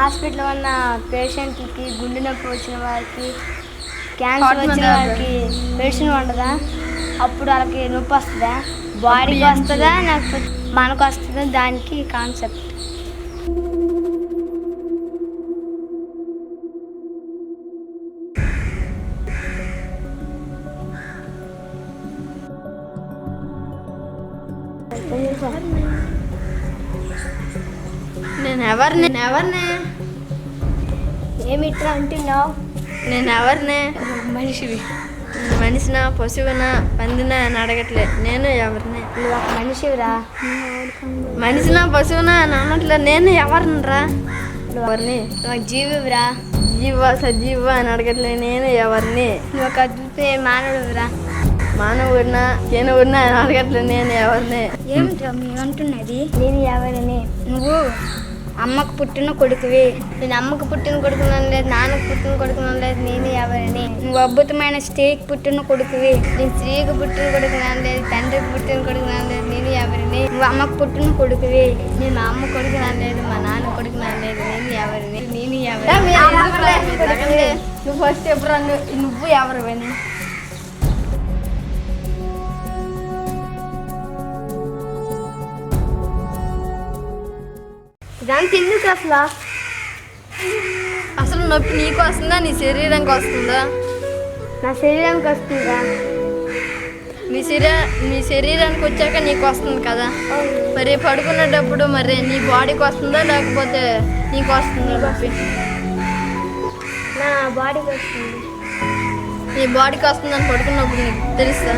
హాస్పిటల్లో ఉన్న పేషెంట్లకి గుండె నొప్పి వచ్చిన వారికి క్యాన్సర్ వచ్చిన వారికి మెడిసిన్ ఉండదా? అప్పుడు వాళ్ళకి నొప్పి వస్తుందా? బాడీకి వస్తుందా లేకపోతే మనకు వస్తుందా? దానికి కాన్సెప్ట్. నేను ఎవరిని ఏమిట్రా అంటున్నావు? నేను ఎవరిని? మనిషివి. మనిషినా పశువునా పందినా అని అడగట్లే. నేను ఎవరిని? నువ్వు ఒక మనిషివిరా. మనిషినా పశువునా అని అనట్లే. నేను ఎవరినిరా? ఎవరిని? నువ్వు ఒక జీవివిరా. జీవ సజీవ అని అడగట్లే. నేను ఎవరిని? నువ్వు ఒక అద్భుతమైన మానవుడివిరా. మానవుడినా కేనవుడినా అని అడగట్లే. నేను ఎవరిని? ఏమిట్రా మీరు అంటున్నది? నేను ఎవరిని? నువ్వు అమ్మకు పుట్టిన కొడుకువి. నేను అమ్మకు పుట్టిన కొడుకున్నాను లేదు, నాన్నకు పుట్టిన కొడుకున్నాను లేదు. నేను ఎవరిని? నువ్వు అద్భుతమైన స్త్రీకి పుట్టిన కొడుకువి. నేను స్త్రీకి పుట్టిన కొడుకున్నాను లేదు, తండ్రికి పుట్టిన కొడుకున్నాను లేదు. నేను ఎవరిని? నువ్వు అమ్మకు పుట్టిన కొడుకువి. నేను మా అమ్మ కొడుకున్నాను లేదు, మా నాన్న కొడుకున్నాను లేదు. నేను ఎవరిని? నేను ఎవరిని? నువ్వు ఫస్ట్ ఎప్పుడు నువ్వు ఎవరివని? దానికి ఎందుకు అసలు నొప్పి నీకు వస్తుందా నీ శరీరానికి వస్తుందా? నా శరీరానికి వస్తుందా? నీ శరీరానికి వచ్చాక నీకు వస్తుంది కదా. మరి పడుకునేటప్పుడు మరి నీ బాడీకి వస్తుందా లేకపోతే నీకు వస్తుందా నొప్పి? నా బాడీకి వస్తుంది. నీ బాడీకి వస్తుందని పడుకున్నప్పుడు నీకు తెలుస్తా?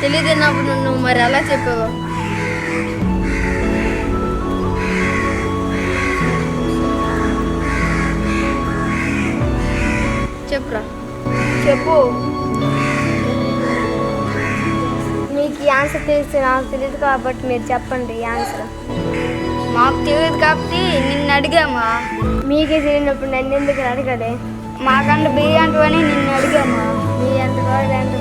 తెలియదున్నప్పుడు నువ్వు మరి ఎలా చెప్పావు? చెప్పురా. చెప్పు. మీకు ఈ ఆన్సర్ తెలిసి నాకు తెలియదు కాబట్టి మీరు చెప్పండి ఈ ఆన్సర్. మాకు తెలియదు కాబట్టి నిన్ను అడిగామా. మీకే తెలియనప్పుడు నన్ను ఎందుకు అడగలే? మాకంటే బిర్యానీ అని నిన్ను అడిగామా. మీ ఎంత కావాలి ఎంత